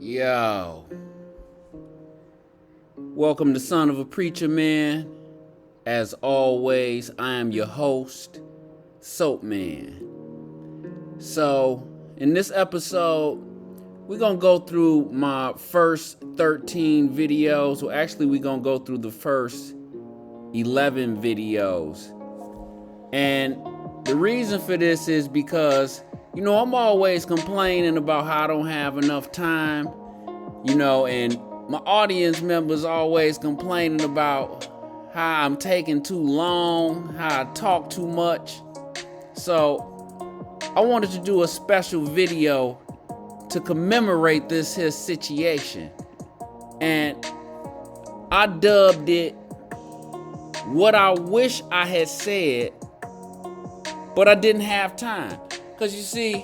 Yo. Welcome to Son of a Preacher Man. As always, I am your host, Soap Man. So, in this episode, we're going to go through my first 13 videos. Well, actually, we're going to go through the first 11 videos. And the reason for this is because, I'm always complaining about how I don't have enough time, and my audience members always complaining about how I'm taking too long, how I talk too much. So I wanted to do a special video to commemorate this here situation. And I dubbed it What I Wish I Had Said, but I didn't have time. Because you see,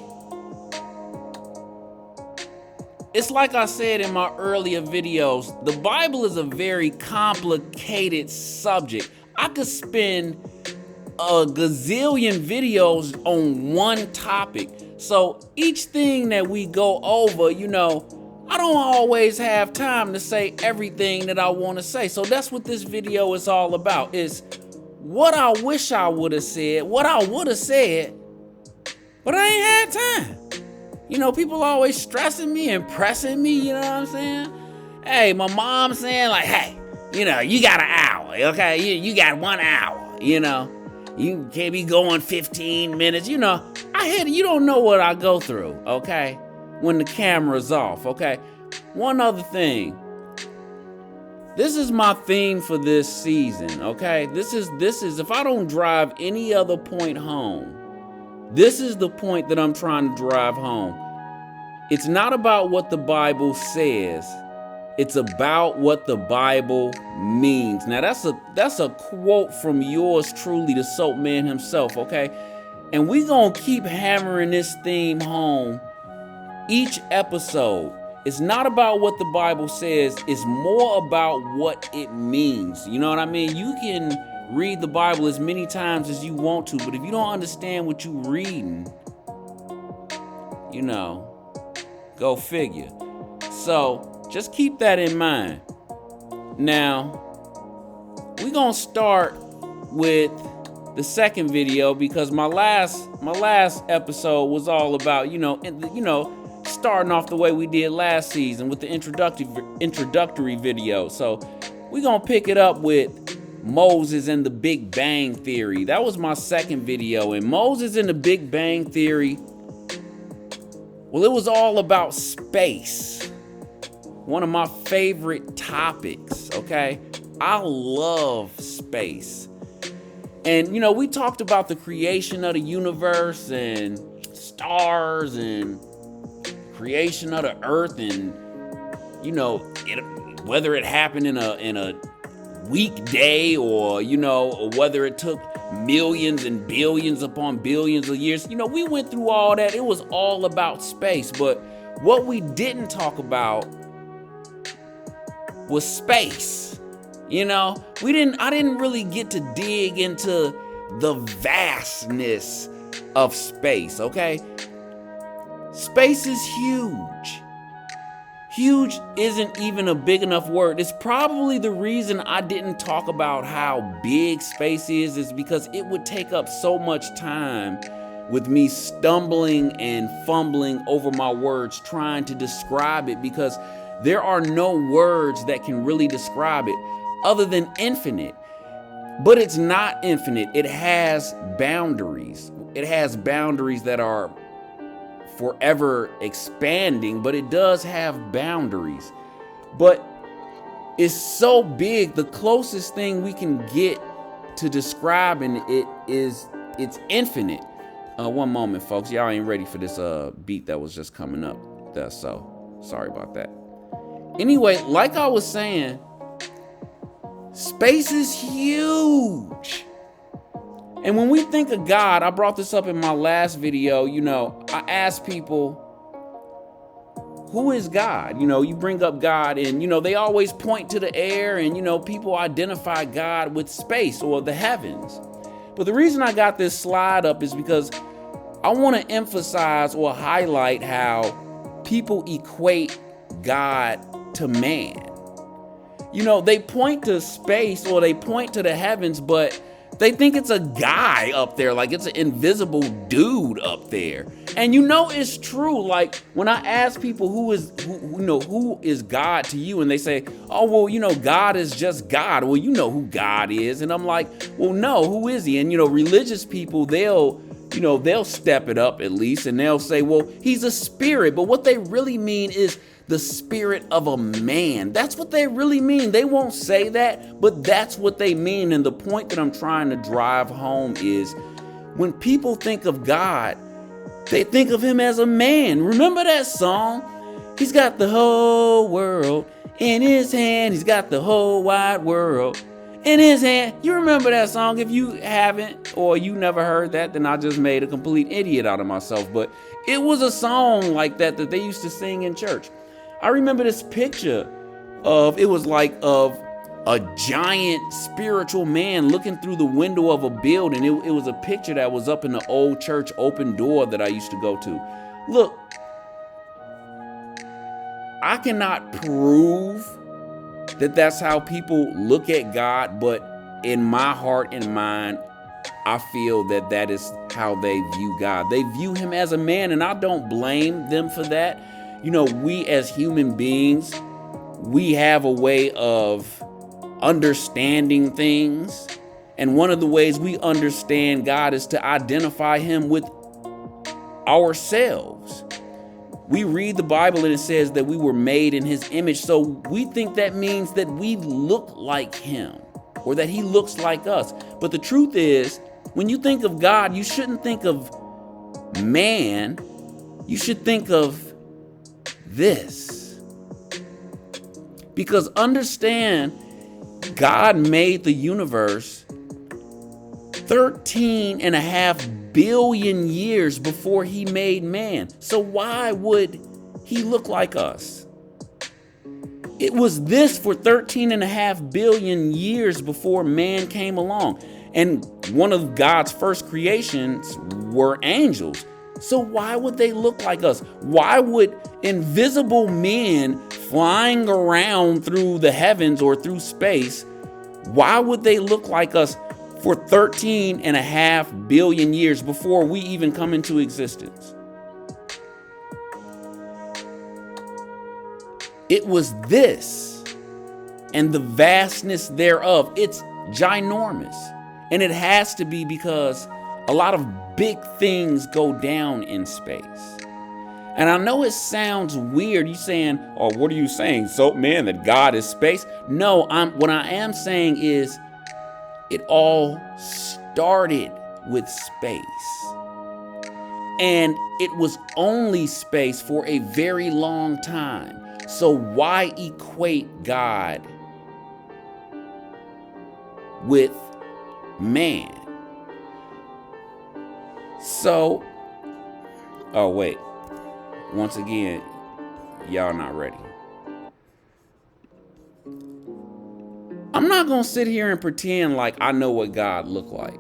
it's like I said in my earlier videos, the Bible is a very complicated subject. I could spend a gazillion videos on one topic. So each thing that we go over, I don't always have time to say everything that I want to say. So that's what this video is all about, is what I wish I would have said, what I would have said, but I ain't had time. People always stressing me and pressing me, you know what I'm saying? Hey, my mom saying like, hey, you got an hour, okay? You got 1 hour, You can't be going 15 minutes, I hear you don't know what I go through, okay? When the camera's off, okay? One other thing. This is my theme for this season, okay? This is if I don't drive any other point home, this is the point that I'm trying to drive home. It's not about what the Bible says. It's about what the Bible means. Now that's a quote from yours truly, the Soap Man himself, okay? And we gonna keep hammering this theme home each episode. It's not about what the Bible says. It's more about what it means. You know what I mean? You can read the Bible as many times as you want to, but if you don't understand what you're reading, go figure. So just keep that in mind. Now, we're gonna start with the second video because my last episode was all about, starting off the way we did last season with the introductory video. So we're gonna pick it up with Moses and the Big Bang Theory. That was my second video. And Moses and the Big Bang Theory, well, it was all about space. One of my favorite topics, okay? I love space. And, we talked about the creation of the universe and stars and creation of the earth and, whether it happened in a weekday or whether it took millions and billions upon billions of years. We went through all that. It was all about space. But what we didn't talk about was space. I didn't really get to dig into the vastness of space, okay? Space is huge. Huge isn't even a big enough word. It's probably the reason I didn't talk about how big space is because it would take up so much time with me stumbling and fumbling over my words trying to describe it, because there are no words that can really describe it other than infinite. But it's not infinite. It has boundaries. It has boundaries that are forever expanding, but it does have boundaries. But it's so big, the closest thing we can get to describing it is it's infinite. One moment, folks. Y'all ain't ready for this beat that was just coming up. So sorry about that. Anyway, like I was saying, space is huge. And when we think of God, I brought this up in my last video, I asked people, who is God? You bring up God and, they always point to the air and, people identify God with space or the heavens. But the reason I got this slide up is because I want to emphasize or highlight how people equate God to man. You know, they point to space or they point to the heavens, but they think it's a guy up there, like it's an invisible dude up there. And you know it's true. Like when I ask people who is God to you, and they say, oh, well, you know, God is just God. Well, you know who God is. And I'm like, well, no, who is he? And, you know, religious people, they'll step it up at least, and they'll say, well, he's a spirit. But what they really mean is the spirit of a man. That's what they really mean. They won't say that, but that's what they mean. And the point that I'm trying to drive home is when people think of God, they think of him as a man. Remember that song? He's got the whole world in his hand. He's got the whole wide world in his hand. You remember that song? If you haven't, or you never heard that, then I just made a complete idiot out of myself. But it was a song like that they used to sing in church. I remember this picture of a giant spiritual man looking through the window of a building. It was a picture that was up in the old church open door that I used to go to. Look, I cannot prove that that's how people look at God, but in my heart and mind, I feel that that is how they view God. They view him as a man, and I don't blame them for that. You know, we as human beings, we have a way of understanding things. And one of the ways we understand God is to identify him with ourselves. We read the Bible and it says that we were made in his image. So we think that means that we look like him or that he looks like us. But the truth is, when you think of God, you shouldn't think of man. You should think of this. Because understand, God made the universe 13.5 billion years before he made man. So why would he look like us? It was this for 13.5 billion years before man came along. And one of God's first creations were angels. So why would they look like us? Why would invisible men flying around through the heavens or through space, why would they look like us for 13.5 billion years before we even come into existence? It was this and the vastness thereof. It's ginormous. And it has to be because a lot of big things go down in space. And I know it sounds weird. You saying, oh, what are you saying? So, man, that God is space? No, what I am saying is it all started with space. And it was only space for a very long time. So why equate God with man? So, oh wait, once again, y'all not ready. I'm not gonna sit here and pretend like I know what God looked like.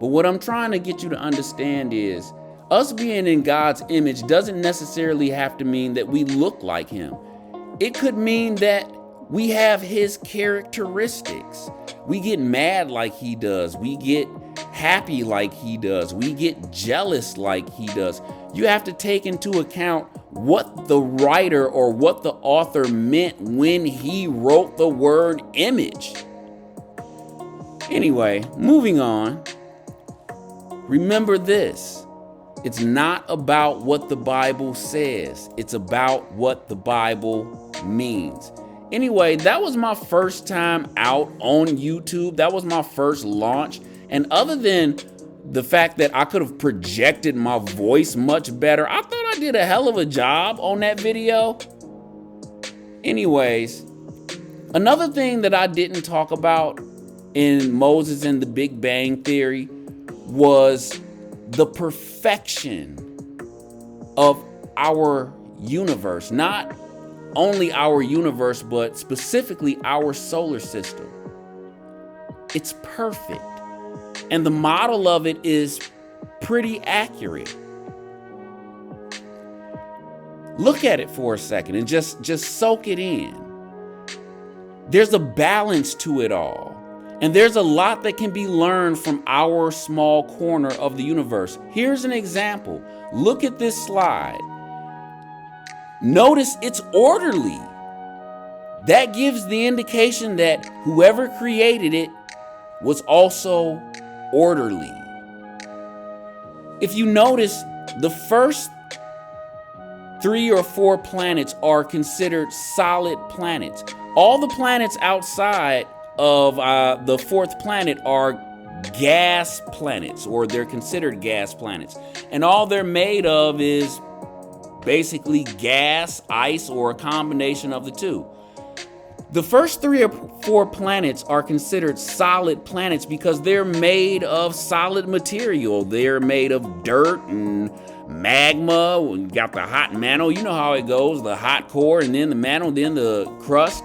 But what I'm trying to get you to understand is us being in God's image doesn't necessarily have to mean that we look like him. It could mean that we have his characteristics. We get mad like he does. We get happy like he does. We get jealous like he does. You have to take into account what the writer or what the author meant when he wrote the word image. Anyway, moving on. Remember this. It's not about what the Bible says. It's about what the Bible means. Anyway, that was my first time out on YouTube. That was my first launch. And other than the fact that I could have projected my voice much better, I thought I did a hell of a job on that video. Anyways, another thing that I didn't talk about in Moses and the Big Bang Theory was the perfection of our universe. Not only our universe, but specifically our solar system. It's perfect. And the model of it is pretty accurate. Look at it for a second and just soak it in. There's a balance to it all. And there's a lot that can be learned from our small corner of the universe. Here's an example. Look at this slide. Notice it's orderly. That gives the indication that whoever created it was also orderly. If you notice, the first 3 or 4 planets are considered solid planets. All the planets outside of the 4th planet are gas planets, or they're considered gas planets. And all they're made of is basically gas, ice, or a combination of the two. The first 3 or 4 planets are considered solid planets because they're made of solid material. They're made of dirt and magma. You got the hot mantle. You know how it goes, the hot core, and then the mantle, then the crust.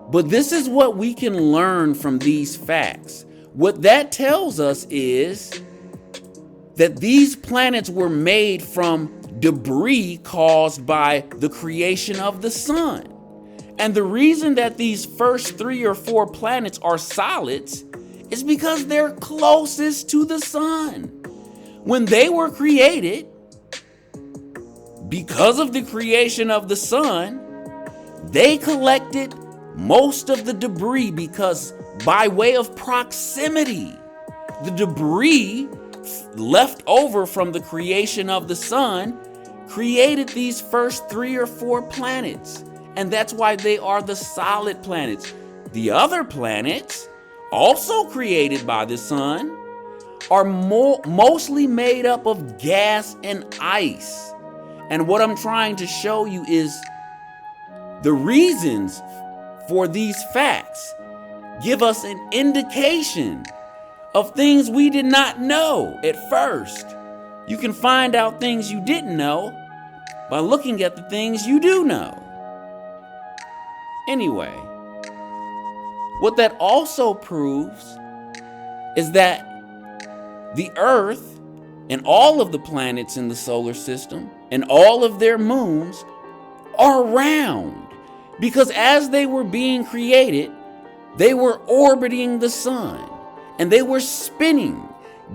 But this is what we can learn from these facts. What that tells us is that these planets were made from debris caused by the creation of the sun. And the reason that these first 3 or 4 planets are solids is because they're closest to the sun. When they were created, because of the creation of the sun, they collected most of the debris because by way of proximity, the debris left over from the creation of the sun created these first 3 or 4 planets. And that's why they are the solid planets. The other planets, also created by the sun, are mostly made up of gas and ice. And what I'm trying to show you is the reasons for these facts give us an indication of things we did not know at first. You can find out things you didn't know by looking at the things you do know. Anyway, what that also proves is that the Earth and all of the planets in the solar system and all of their moons are round. Because as they were being created, they were orbiting the sun and they were spinning,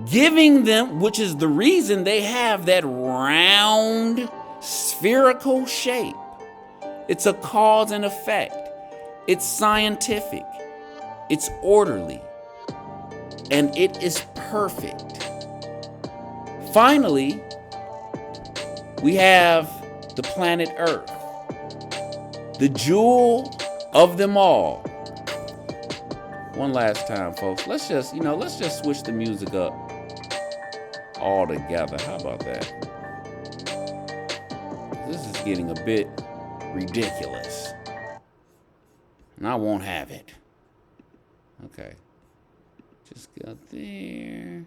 giving them, which is the reason they have that round spherical shape. It's a cause and effect. It's scientific. It's orderly. And it is perfect. Finally, we have the planet Earth, the jewel of them all. One last time, folks. Let's just switch the music up all together. How about that? This is getting a bit ridiculous. And I won't have it. Okay. Just got there.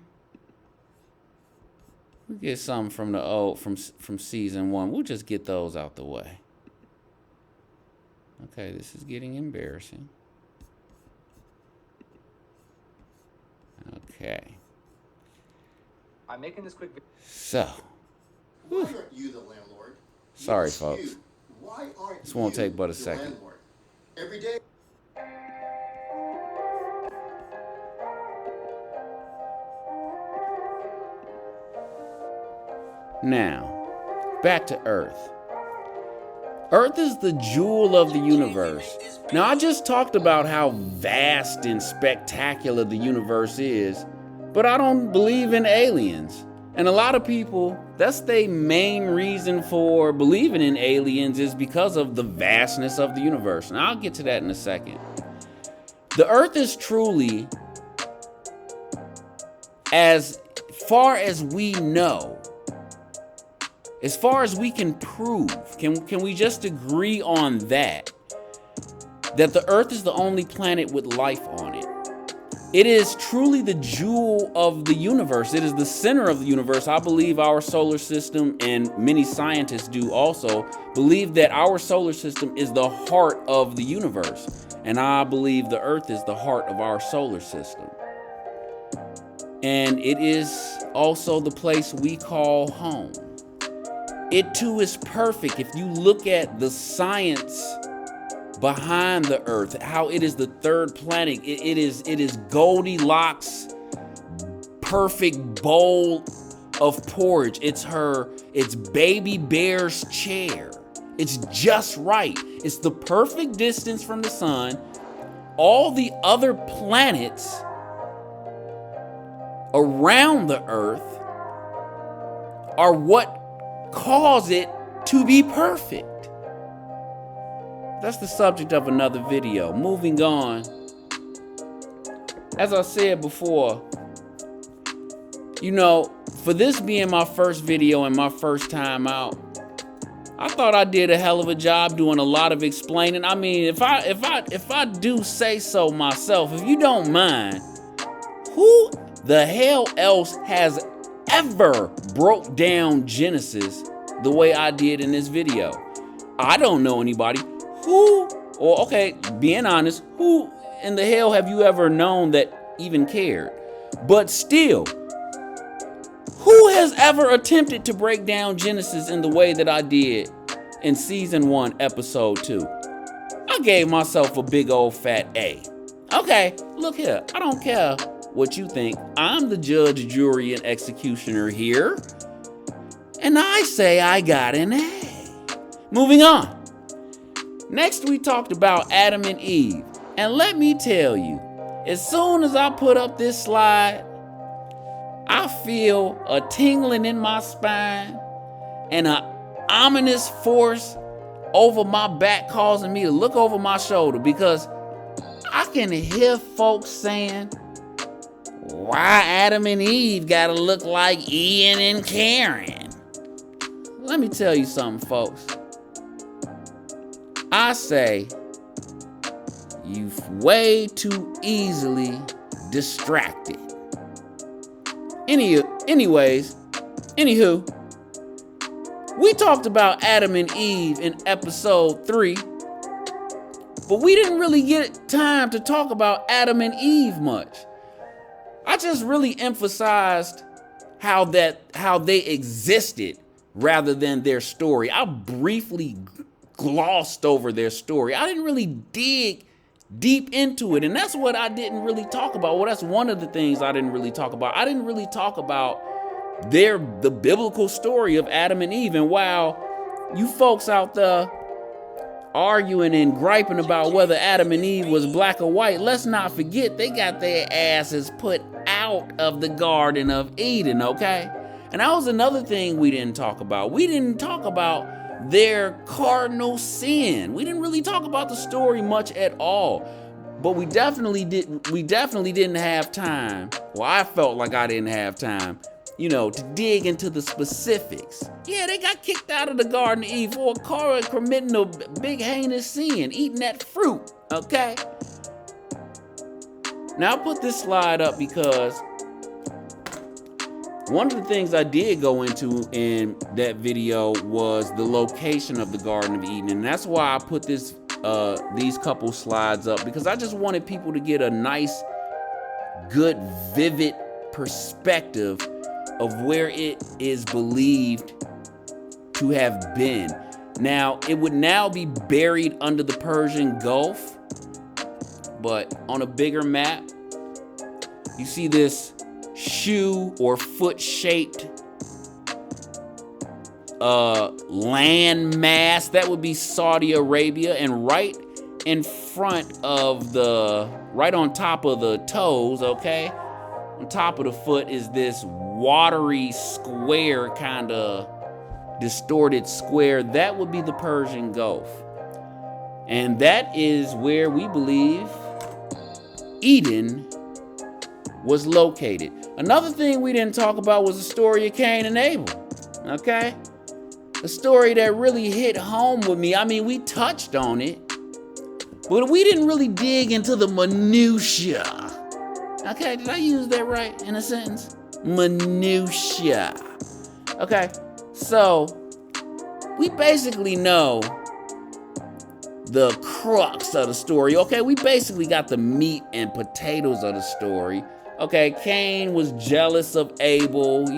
We'll get something from the old from season 1. We'll just get those out the way. Okay, this is getting embarrassing. Okay. I'm making this quick video. So. Why aren't you the landlord? Sorry, Yes, folks. you. Why aren't This won't you take but a the second. landlord? Every day. Now, back to Earth. Earth is the jewel of the universe. Now, I just talked about how vast and spectacular the universe is, but I don't believe in aliens. And a lot of people, that's their main reason for believing in aliens is because of the vastness of the universe. And I'll get to that in a second. The Earth is truly, as far as we know, as far as we can prove, can we just agree on that the Earth is the only planet with life on it? It is truly the jewel of the universe. It is the center of the universe. I believe our solar system, and many scientists do also, believe that our solar system is the heart of the universe. And I believe the Earth is the heart of our solar system. And it is also the place we call home. it too is perfect. If you look at the science behind the earth, how it is the third planet, it is Goldilocks perfect bowl of porridge. It's baby bear's chair. It's just right. It's the perfect distance from the sun. All the other planets around the earth are what cause it to be perfect. That's the subject of another video. Moving on. As I said before, for this being my first video and my first time out, I thought I did a hell of a job doing a lot of explaining. I mean, if I do say so myself, if you don't mind, who the hell else has ever broke down Genesis the way I did in this video? I don't know anybody. Being honest, who in the hell have you ever known that even cared? But still, who has ever attempted to break down Genesis in the way that I did in season 1, episode 2? I gave myself a big old fat A. Okay, look here. I don't care what you think. I'm the judge, jury, and executioner here. And I say I got an A. Moving on. Next, we talked about Adam and Eve. And let me tell you, as soon as I put up this slide, I feel a tingling in my spine and an ominous force over my back causing me to look over my shoulder, because I can hear folks saying, why Adam and Eve gotta look like Ian and Karen? Let me tell you something, folks. I say you've way too easily distracted. Anywho, we talked about Adam and Eve in episode 3, but we didn't really get time to talk about Adam and Eve much. I just really emphasized how they existed rather than their story. I briefly glossed over their story. I didn't really dig deep into it, and that's what I didn't really talk about. Well, that's one of the things I didn't really talk about. I didn't really talk about the biblical story of Adam and Eve. And while you folks out there arguing and griping about whether Adam and Eve was black or white, let's not forget they got their asses put out of the Garden of Eden, okay? And that was another thing we didn't talk about. We didn't talk about their cardinal sin. We didn't really talk about the story much at all. But we definitely didn't have time. Well, I felt like I didn't have time, to dig into the specifics. Yeah, they got kicked out of the Garden of Eden for committing a big heinous sin, eating that fruit, okay? Now, I put this slide up because one of the things I did go into in that video was the location of the Garden of Eden. And that's why I put these couple slides up, because I just wanted people to get a nice, good, vivid perspective of where it is believed to have been. Now, it would now be buried under the Persian Gulf, but on a bigger map, you see this shoe or foot-shaped land mass. That would be Saudi Arabia, and right on top of the toes, okay, on top of the foot is this watery square, kind of distorted square. That would be the Persian Gulf, and that is where we believe Eden was located. Another thing we didn't talk about was the story of Cain and Abel, okay? A story that really hit home with me. I mean, we touched on it, but we didn't really dig into the minutia. Okay, did I use that right in a sentence? Minutia. Okay, so we basically know the crux of the story. Okay, we basically got the meat and potatoes of the story. Okay, Cain was jealous of Abel,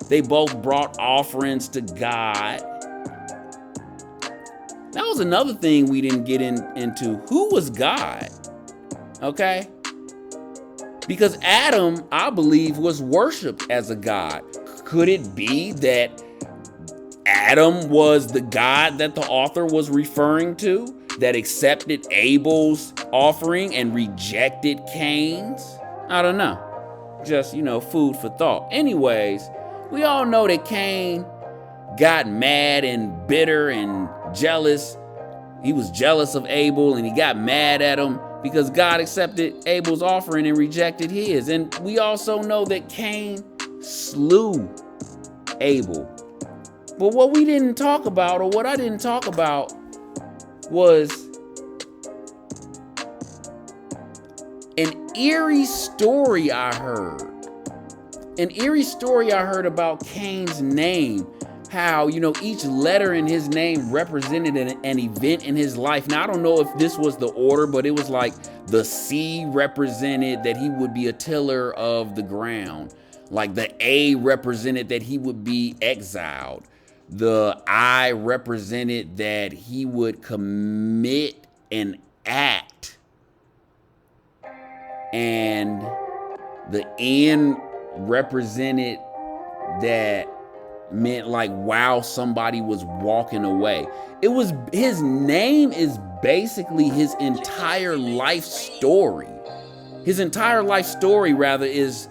They both brought offerings to God. That was another thing we didn't get into. Who was God? Okay? Because Adam, I believe, was worshipped as a god. Could it be that Adam was the God that the author was referring to, that accepted Abel's offering and rejected Cain's? I don't know. Just, food for thought. Anyways, we all know that Cain got mad and bitter and jealous. He was jealous of Abel and he got mad at him because God accepted Abel's offering and rejected his. And we also know that Cain slew Abel. But what we didn't talk about, or what I didn't talk about, was an eerie story I heard. An eerie story I heard about Cain's name. How, each letter in his name represented an event in his life. Now, I don't know if this was the order, but it was like the C represented that he would be a tiller of the ground. Like the A represented that he would be exiled. The I represented that he would commit an act. And the N represented that meant like while somebody was walking away. It was, his name is basically his entire life story. His entire life story, rather, is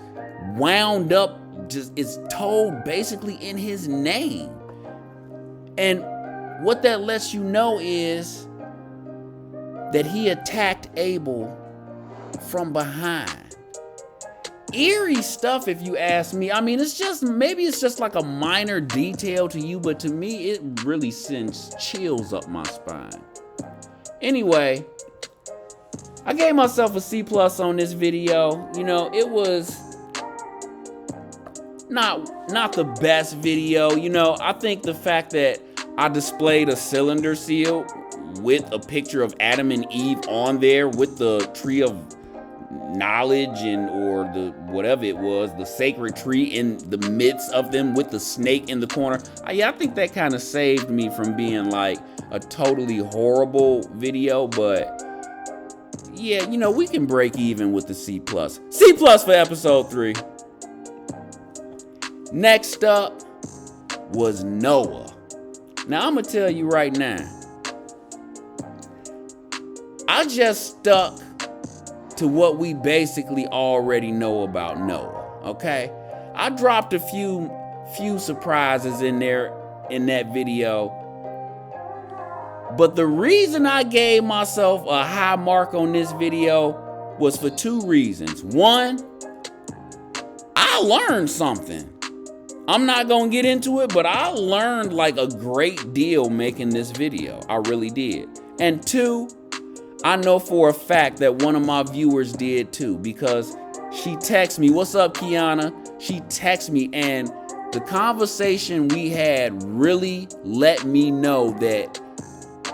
wound up, is told basically in his name. And what that lets you know is that he attacked Abel from behind. Eerie stuff, if you ask me. I mean, maybe it's just like a minor detail to you, but to me, it really sends chills up my spine. Anyway, I gave myself a C+ on this video. It was not the best video. I think the fact that I displayed a cylinder seal with a picture of Adam and Eve on there with the tree of knowledge or the whatever it was, the sacred tree in the midst of them with the snake in the corner. I think that kind of saved me from being like a totally horrible video, but yeah, we can break even with the C+. C+ for episode 3. Next up was Noah. Now I'm gonna tell you right now, I just stuck to what we basically already know about Noah, okay? I dropped a few surprises in there in that video. But the reason I gave myself a high mark on this video was for 2 reasons. One, I learned something. I'm not gonna get into it, but I learned like a great deal making this video. I really did. And 2, I know for a fact that one of my viewers did too, because she texted me, "What's up, Kiana?" She texted me, and the conversation we had really let me know that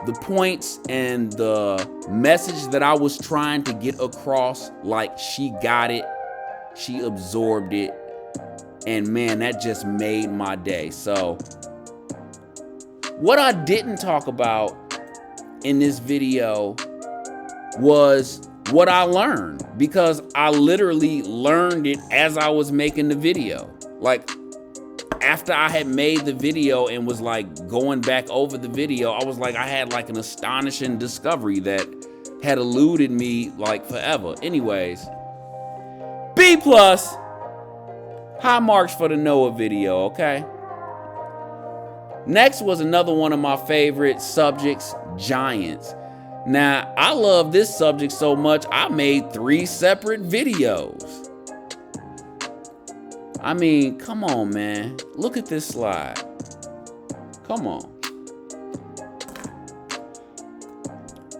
the points and the message that I was trying to get across, like, she got it, she absorbed it, and man, that just made my day. So what I didn't talk about in this video was what I learned, because I literally learned it as I was making the video. Like, after I had made the video and was like going back over the video, I was like, I had like an astonishing discovery that had eluded me like forever. Anyways, B+, high marks for the Noah video, okay? Next was another one of my favorite subjects, giants. Now, I love this subject so much, I made 3 separate videos. I mean, come on, man. Look at this slide. Come on.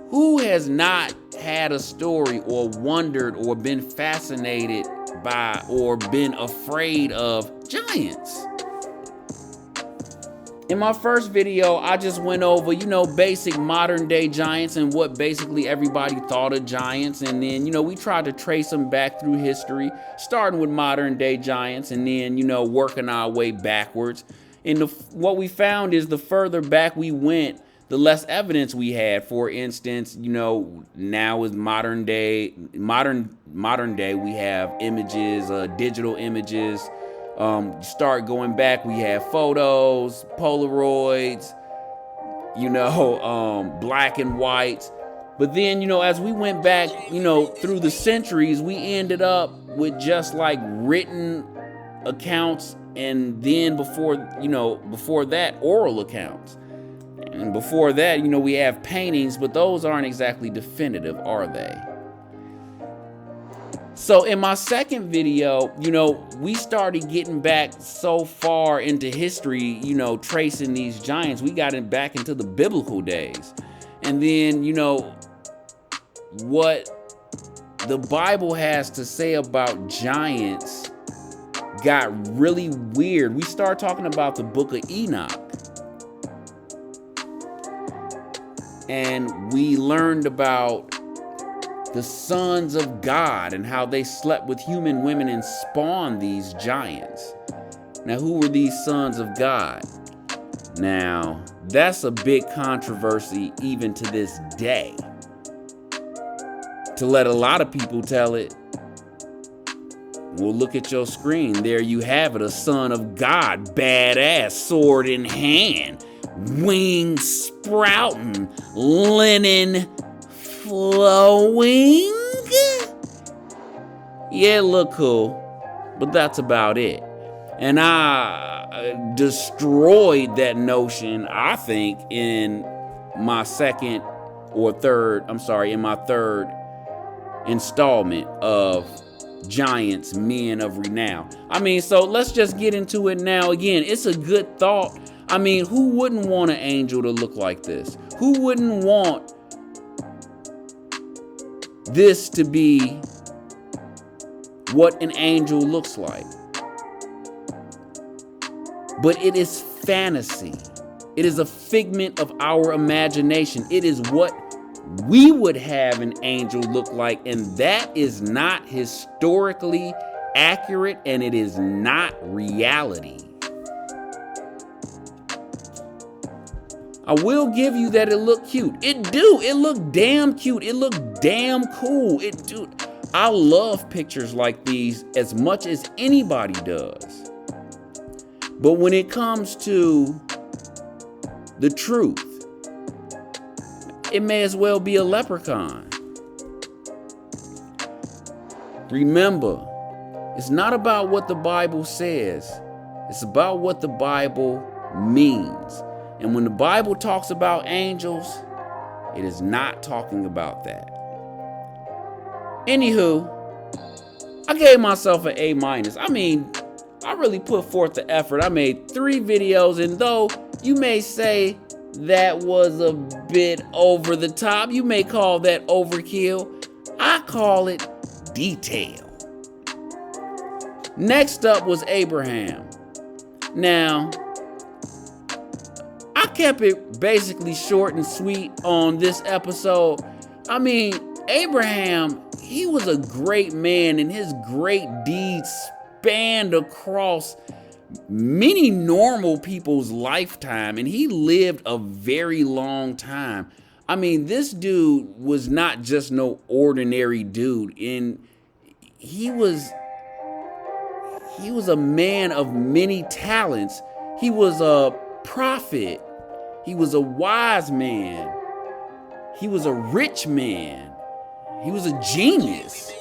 Who has not had a story or wondered or been fascinated by or been afraid of giants? In my first video, I just went over, basic modern day giants and what basically everybody thought of giants. And then, we tried to trace them back through history, starting with modern day giants and then, working our way backwards. And what we found is the further back we went, the less evidence we had. For instance, now is modern day, we have images, digital images. Start going back, we have photos, Polaroids, black and whites. But then, as we went back, through the centuries, we ended up with just like written accounts, and then before that, oral accounts. And before that, we have paintings, but those aren't exactly definitive, are they? So in my second video, we started getting back so far into history, tracing these giants. We got back into the biblical days. And then, what the Bible has to say about giants got really weird. We started talking about the book of Enoch. And we learned about the sons of God and how they slept with human women and spawned these giants. Now, who were these sons of God? Now, that's a big controversy even to this day. To let a lot of people tell it, well, look at your screen. There you have it, a son of God, badass, sword in hand, wings sprouting, linen flowing. Yeah, it look cool, but that's about it. And I destroyed that notion, I think, in my third installment of Giants, Men of Renown. So let's just get into it now. Again, it's a good thought. Who wouldn't want an angel to look like this? Who wouldn't want this to be what an angel looks like? But it is fantasy. It is a figment of our imagination. It is what we would have an angel look like, and that is not historically accurate, and it is not reality. I will give you that it looked cute. It looked damn cute. It looked damn cool. I love pictures like these as much as anybody does. But when it comes to the truth, it may as well be a leprechaun. Remember, it's not about what the Bible says. It's about what the Bible means. And when the Bible talks about angels, it is not talking about that. Anywho, I gave myself an A-. I really put forth the effort. I made 3 videos, and though you may say that was a bit over the top, you may call that overkill, I call it detail. Next up was Abraham. Now, I kept it basically short and sweet on this episode. Abraham, he was a great man, and his great deeds spanned across many normal people's lifetime, and he lived a very long time. This dude was not just no ordinary dude, and he was a man of many talents. He was a prophet. He was a wise man. He was a rich man. He was a genius.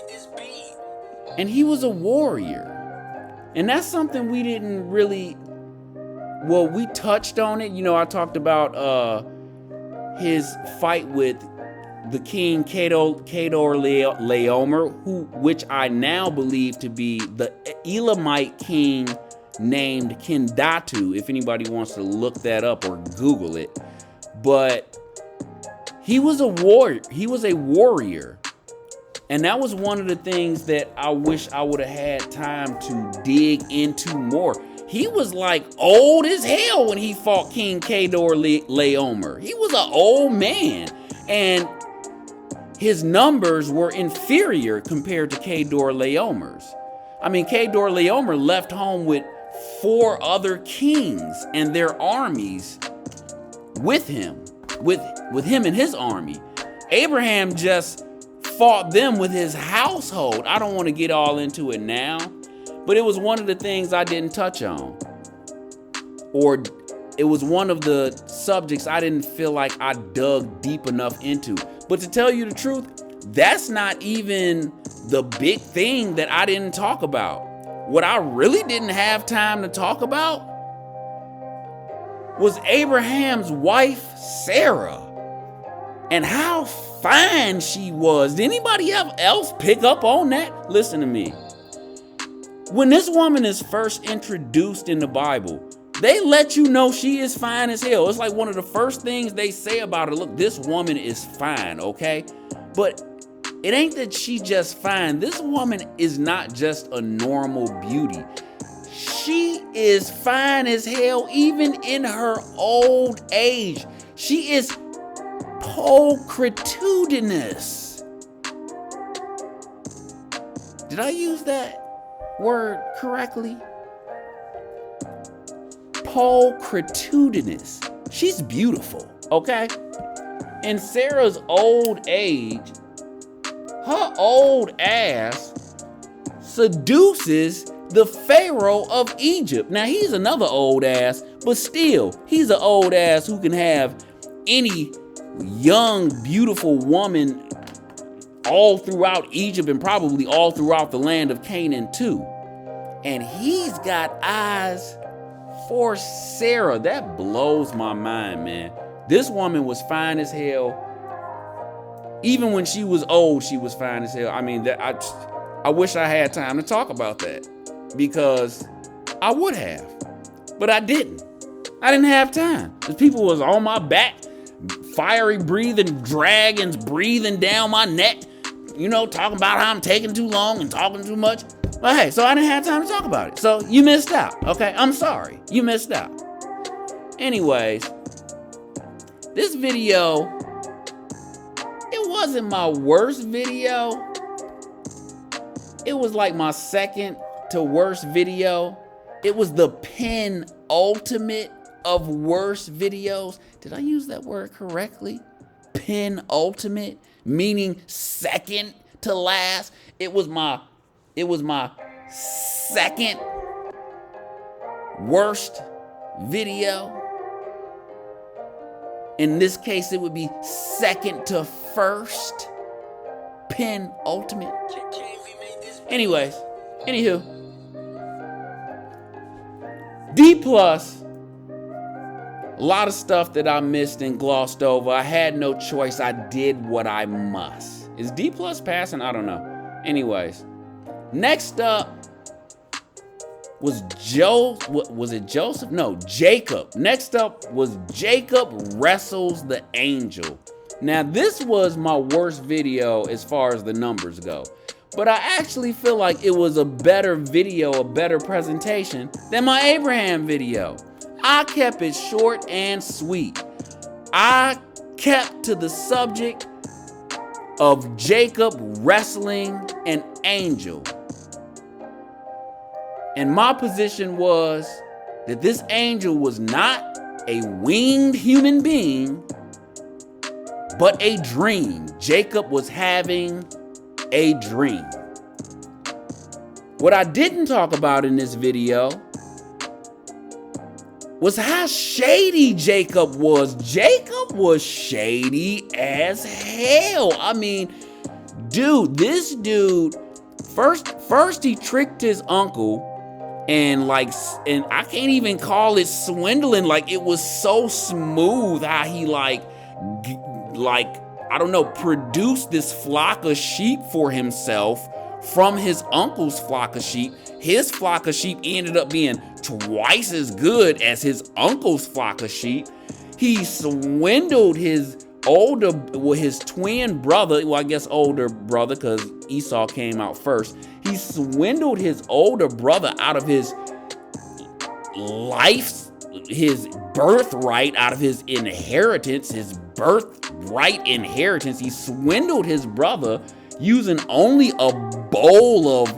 And he was a warrior. And that's something we didn't really, we touched on it. I talked about his fight with the king Kedorlaomer, which I now believe to be the Elamite king named Kendatu, if anybody wants to look that up or Google it. But he was a warrior. And that was one of the things that I wish I would have had time to dig into more. he was like old as hell when he fought King Laomer. He was an old man, and his numbers were inferior compared to Laomer's. I mean, Laomer left home with 4 other kings and their armies with him, with him and his army. Abraham just fought them with his household. I don't want to get all into it now, but it was one of the things I didn't touch on. Or it was one of the subjects I didn't feel like I dug deep enough into. But to tell you the truth, that's not even the big thing that I didn't talk about. What I really didn't have time to talk about was Abraham's wife, Sarah, and how fine she was. Did anybody else pick up on that? Listen to me. When this woman is first introduced in the Bible, they let you know she is fine as hell. It's like one of the first things they say about her. Look, this woman is fine, okay? But it ain't that she just fine. This woman is not just a normal beauty. She is fine as hell even in her old age. She is pulchritudinous. Did I use that word correctly? Pulchritudinous. She's beautiful, okay? In Sarah's old age, her old ass seduces the Pharaoh of Egypt. Now, he's another old ass, but still, he's an old ass who can have any young, beautiful woman all throughout Egypt and probably all throughout the land of Canaan too. And he's got eyes for Sarah. That blows my mind, man. This woman was fine as hell. Even when she was old, she was fine as hell. I mean, I wish I had time to talk about that, because I would have, but I didn't. I didn't have time. Because people was on my back, fiery breathing dragons breathing down my neck, talking about how I'm taking too long and talking too much. But hey, so I didn't have time to talk about it. So you missed out, okay? I'm sorry. You missed out. Anyways, this video, it wasn't my worst video. It was like my second to worst video. It was the penultimate of worst videos. Did I use that word correctly? Penultimate, meaning second to last. It was my second worst video. In this case, it would be second to first. Penultimate. Anyways, anywho, D+, a lot of stuff that I missed and glossed over. I had no choice. I did what I must. Is D+ passing? I don't know. Anyways, next up was Joseph? No, Jacob. Next up was Jacob wrestles the angel. Now, this was my worst video as far as the numbers go. But I actually feel like it was a better video, a better presentation than my Abraham video. I kept it short and sweet. I kept to the subject of Jacob wrestling an angel. And my position was that this angel was not a winged human being, but a dream. Jacob was having a dream. What I didn't talk about in this video was how shady Jacob was. Jacob was shady as hell. I mean, this dude, first he tricked his uncle, and I can't even call it swindling. Like, it was so smooth how he produced this flock of sheep for himself from his uncle's flock of sheep. His flock of sheep ended up being twice as good as his uncle's flock of sheep. He swindled his twin brother, well, I guess older brother, because Esau came out first. He swindled his older brother out of his life, his birthright out of his inheritance, He swindled his brother using only a bowl of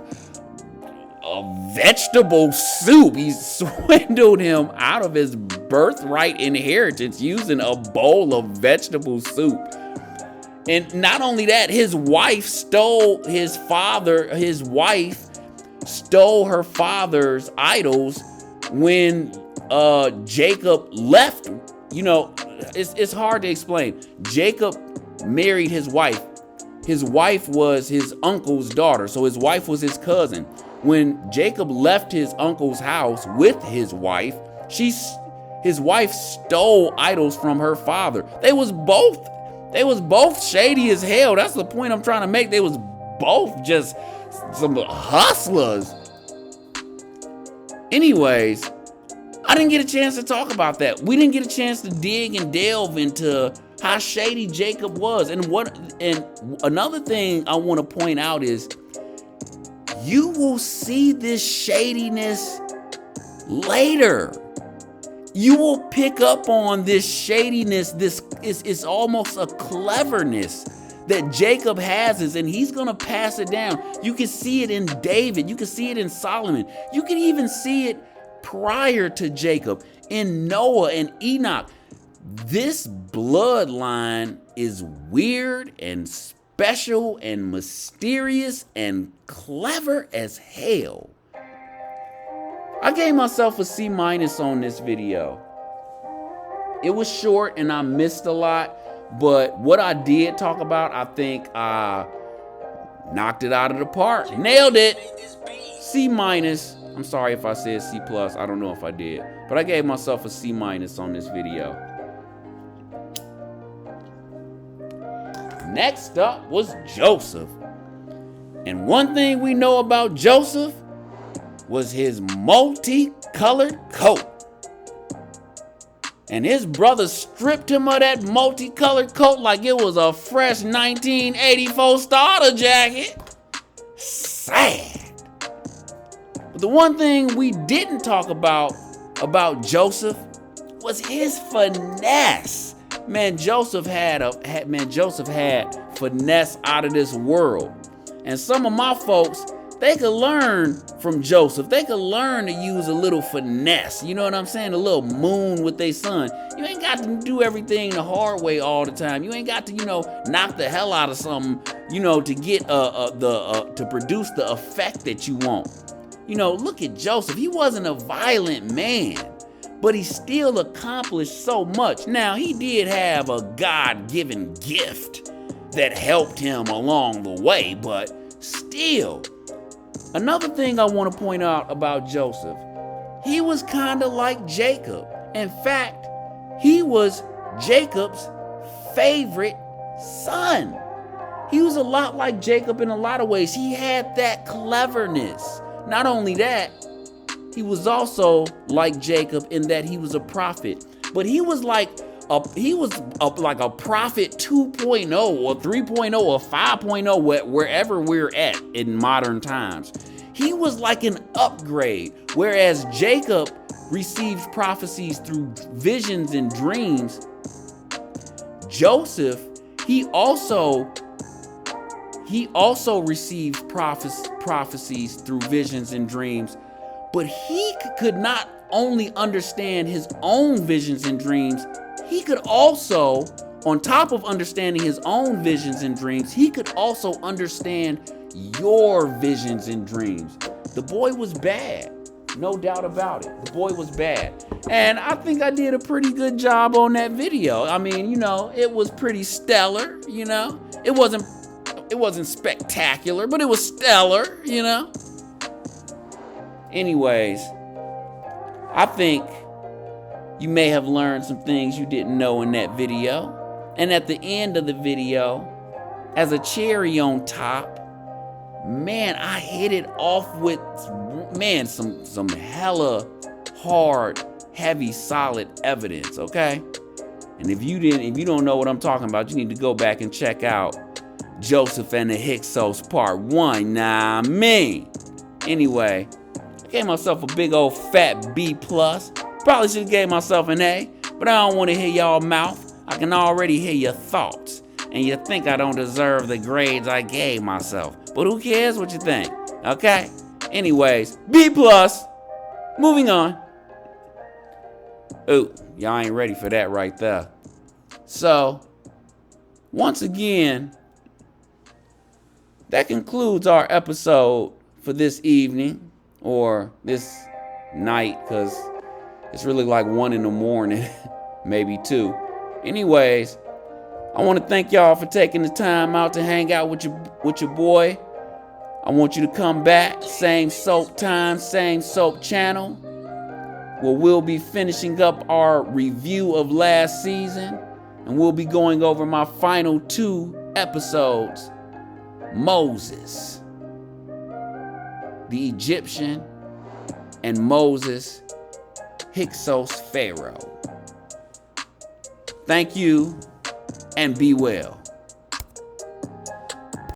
vegetable soup. He swindled him out of his birthright inheritance using a bowl of vegetable soup. And not only that, his wife stole her father's idols when Jacob left. You know, it's hard to explain. Jacob married his wife. His wife was his uncle's daughter, so his wife was his cousin. When Jacob left his uncle's house with his wife, his wife stole idols from her father. They was both shady as hell. That's the point I'm trying to make. They was both just some hustlers. Anyways, I didn't get a chance to talk about that. We didn't get a chance to dig and delve into how shady Jacob was. And another thing I want to point out is you will see this shadiness later. You will pick up on this shadiness. This is almost a cleverness that Jacob has, and he's going to pass it down. You can see it in David. You can see it in Solomon. You can even see it prior to Jacob in Noah and Enoch. This bloodline is weird and special and mysterious and clever as hell. I gave myself a C- on this video. It was short and I missed a lot, but what I did talk about, I think I knocked it out of the park. Nailed it. C-. I'm sorry if I said C+. I don't know if I did, but I gave myself a C- on this video. Next up was Joseph. And one thing we know about Joseph was his multicolored coat. And his brother stripped him of that multicolored coat like it was a fresh 1984 starter jacket. Sad. But the one thing we didn't talk about Joseph was his finesse. Man, Joseph had finesse out of this world. And some of my folks, they could learn from Joseph. They could learn to use a little finesse. You know what I'm saying? A little moon with their son. You ain't got to do everything the hard way all the time. You ain't got to, knock the hell out of something, to get to produce the effect that you want. Look at Joseph. He wasn't a violent man, but he still accomplished so much. Now, he did have a God-given gift that helped him along the way, but still. Another thing I want to point out about Joseph, he was kind of like Jacob. In fact, he was Jacob's favorite son. He was a lot like Jacob in a lot of ways. He had that cleverness. Not only that, he was also like Jacob in that he was a prophet. But he was like a prophet 2.0 or 3.0 or 5.0, wherever we're at in modern times. He was like an upgrade, whereas Jacob received prophecies through visions and dreams. Joseph, he also received prophecies through visions and dreams, but he could not only understand his own visions and dreams, he could also, on top of understanding his own visions and dreams, he could also understand your visions and dreams. The boy was bad, no doubt about it. The boy was bad. And I think I did a pretty good job on that video. I mean, it was pretty stellar, It wasn't spectacular, but it was stellar, Anyways, I think you may have learned some things you didn't know in that video. And at the end of the video, as a cherry on top, man, I hit it off with, some hella hard, heavy, solid evidence, okay? And if you don't know what I'm talking about, you need to go back and check out Joseph and the Hyksos Part 1. Anyway, Gave myself a big old fat B+. Probably should have gave myself an A, but I don't want to hear y'all mouth. I can already hear your thoughts. And you think I don't deserve the grades I gave myself. But who cares what you think, okay? Anyways, B+. Moving on. Ooh, y'all ain't ready for that right there. So, once again, that concludes our episode for this evening, or this night, because it's really like 1 in the morning, maybe 2. Anyways, I want to thank y'all for taking the time out to hang out with your boy. I want you to come back, same soap time, same soap channel, where we'll be finishing up our review of last season, and we'll be going over my final 2 episodes. Moses, the Egyptian, and Moses, Hyksos Pharaoh. Thank you, and be well.